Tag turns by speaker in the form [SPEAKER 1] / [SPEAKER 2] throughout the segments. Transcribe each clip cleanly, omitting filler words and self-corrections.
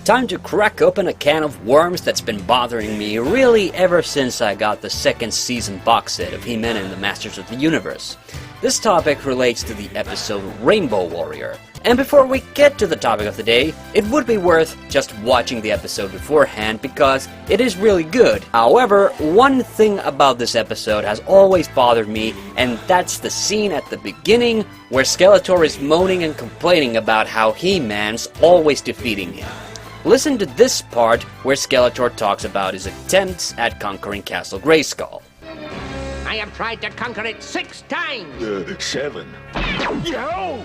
[SPEAKER 1] Time to crack open a can of worms that's been bothering me really ever since I got the second season box set of He-Man and the Masters of the Universe. This topic relates to the episode Rainbow Warrior. And before we get to the topic of the day, it would be worth just watching the episode beforehand because it is really good. However, one thing about this episode has always bothered me, and that's the scene at the beginning where Skeletor is moaning and complaining about how He-Man's always defeating him. Listen to this part where Skeletor talks about his attempts at conquering Castle Grayskull.
[SPEAKER 2] I have tried to conquer it 6 times.
[SPEAKER 3] 7.
[SPEAKER 2] No!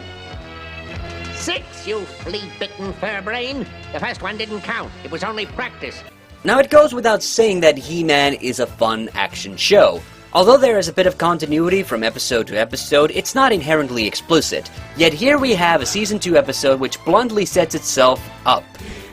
[SPEAKER 2] 6, you flea-bitten fur-brain. The first one didn't count. It was only practice.
[SPEAKER 1] Now it goes without saying that He-Man is a fun action show. Although there is a bit of continuity from episode to episode, it's not inherently explicit. Yet here we have a Season 2 episode which bluntly sets itself up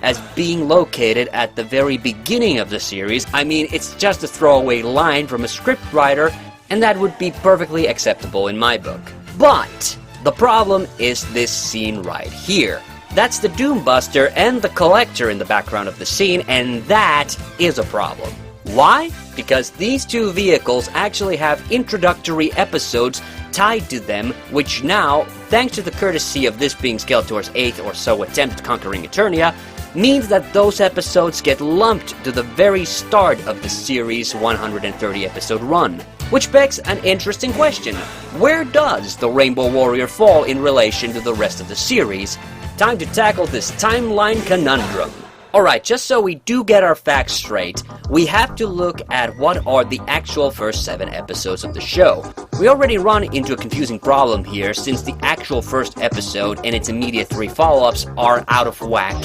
[SPEAKER 1] as being located at the very beginning of the series. I mean, it's just a throwaway line from a scriptwriter, and that would be perfectly acceptable in my book. But the problem is this scene right here. That's the Doombuster and the Collector in the background of the scene, and that is a problem. Why? Because these two vehicles actually have introductory episodes tied to them, which now, thanks to the courtesy of this being Skeletor's 8th or so attempt conquering Eternia, means that those episodes get lumped to the very start of the series' 130 episode run. Which begs an interesting question. Where does the Rainbow Warrior fall in relation to the rest of the series? Time to tackle this timeline conundrum. Alright, just so we do get our facts straight, we have to look at what are the actual first 7 episodes of the show. We already run into a confusing problem here since the actual first episode and its immediate 3 follow-ups are out of whack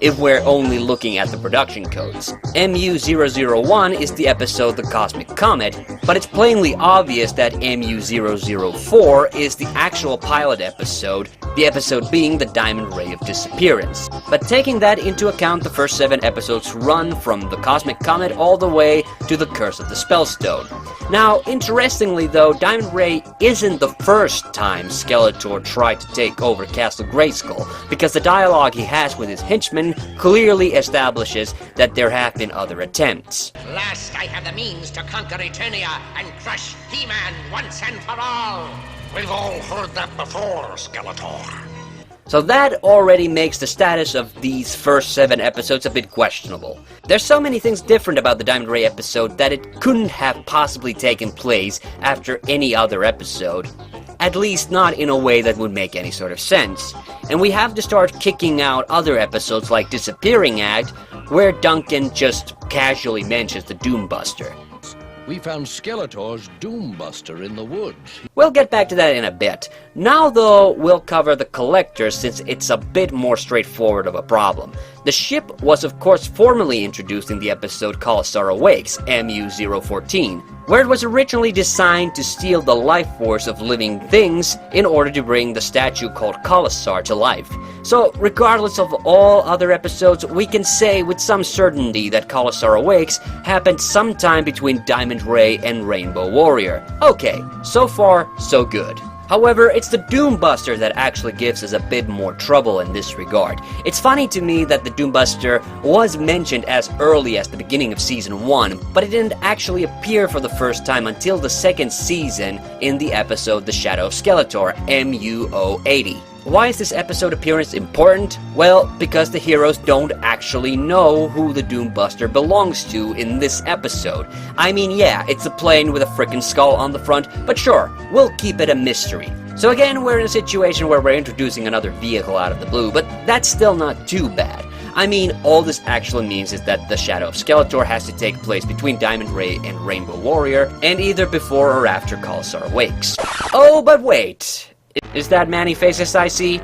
[SPEAKER 1] if we're only looking at the production codes. MU001 is the episode The Cosmic Comet, but it's plainly obvious that MU004 is the actual pilot episode, the episode being the Diamond Ray of Disappearance. But taking that into account, the first 7 episodes run from the Cosmic Comet all the way to the Curse of the Spellstone. Now, interestingly though, Diamond Ray isn't the first time Skeletor tried to take over Castle Grayskull, because the dialogue he has with his henchmen clearly establishes that there have been other attempts.
[SPEAKER 2] At last I have the means to conquer Eternia and crush He-Man once and for all.
[SPEAKER 3] We've all heard that before, Skeletor.
[SPEAKER 1] So that already makes the status of these first 7 episodes a bit questionable. There's so many things different about the Diamond Ray episode that it couldn't have possibly taken place after any other episode. At least not in a way that would make any sort of sense. And we have to start kicking out other episodes like Disappearing Act, where Duncan just casually mentions the Doombuster.
[SPEAKER 4] We found Skeletor's Doombuster in the woods.
[SPEAKER 1] We'll get back to that in a bit. Now though, we'll cover the Collector since it's a bit more straightforward of a problem. The ship was of course formally introduced in the episode Khalasar Awakes, MU014, where it was originally designed to steal the life force of living things in order to bring the statue called Khalasar to life. So regardless of all other episodes, we can say with some certainty that Khalasar Awakes happened sometime between Diamond Ray and Rainbow Warrior. Okay, so far so good. However, it's the Doombuster that actually gives us a bit more trouble in this regard. It's funny to me that the Doombuster was mentioned as early as the beginning of Season 1, but it didn't actually appear for the first time until the second season in the episode The Shadow of Skeletor, MU080. Why is this episode appearance important? Well, because the heroes don't actually know who the Doombuster belongs to in this episode. I mean, yeah, it's a plane with a frickin' skull on the front, but sure, we'll keep it a mystery. So again, we're in a situation where we're introducing another vehicle out of the blue, but that's still not too bad. I mean, all this actually means is that the Shadow of Skeletor has to take place between Diamond Ray and Rainbow Warrior, and either before or after Khalasar Awakes. Oh, but wait! Is that Man-E-Faces I see?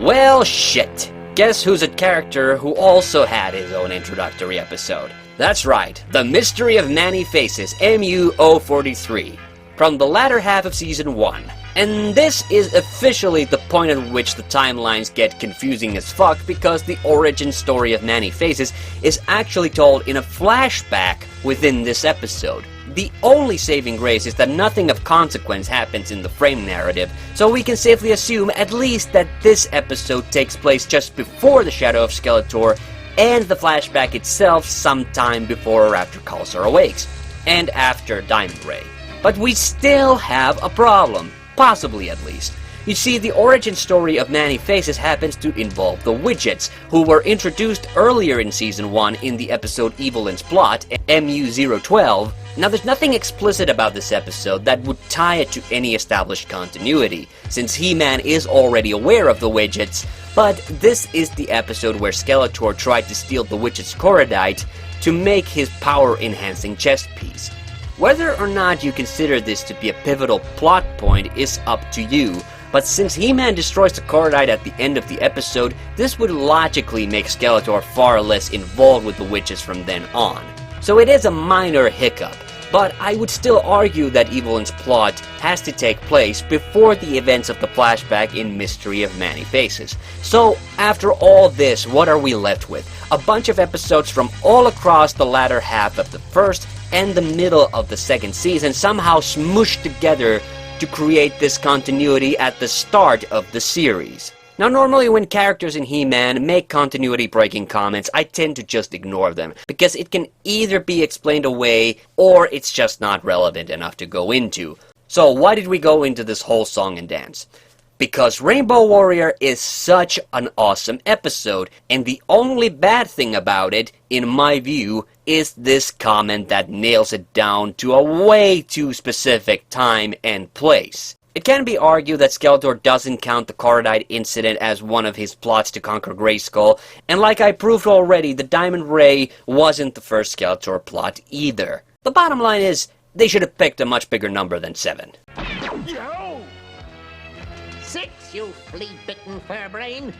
[SPEAKER 1] Well, shit. Guess who's a character who also had his own introductory episode? That's right, the Mystery of Man-E-Faces, MU043, from the latter half of Season 1. And this is officially the point at which the timelines get confusing as fuck, because the origin story of Man-E-Faces is actually told in a flashback within this episode. The only saving grace is that nothing of consequence happens in the frame narrative, so we can safely assume at least that this episode takes place just before the Shadow of Skeletor and the flashback itself sometime before or after Khalsar Awakes, and after Diamond Ray. But we still have a problem, possibly at least. You see, the origin story of Many Faces happens to involve the Widgets, who were introduced earlier in Season 1 in the episode Evelyn's Plot, MU012. Now, there's nothing explicit about this episode that would tie it to any established continuity, since He-Man is already aware of the Widgets, but this is the episode where Skeletor tried to steal the Widget's Korodite to make his power-enhancing chest piece. Whether or not you consider this to be a pivotal plot point is up to you, but since He-Man destroys the Korodite at the end of the episode, this would logically make Skeletor far less involved with the Widgets from then on. So it is a minor hiccup, but I would still argue that Evelyn's plot has to take place before the events of the flashback in Mystery of Many Faces. So, after all this, what are we left with? A bunch of episodes from all across the latter half of the first and the middle of the second season somehow smooshed together to create this continuity at the start of the series. Now, normally when characters in He-Man make continuity-breaking comments, I tend to just ignore them, because it can either be explained away, or it's just not relevant enough to go into. So why did we go into this whole song and dance? Because Rainbow Warrior is such an awesome episode, and the only bad thing about it, in my view, is this comment that nails it down to a way too specific time and place. It can be argued that Skeletor doesn't count the Korodite incident as one of his plots to conquer Grayskull, and like I proved already, the Diamond Ray wasn't the first Skeletor plot either. The bottom line is, they should have picked a much bigger number than 7.
[SPEAKER 2] Yo! 6, you flea-bitten fur brain.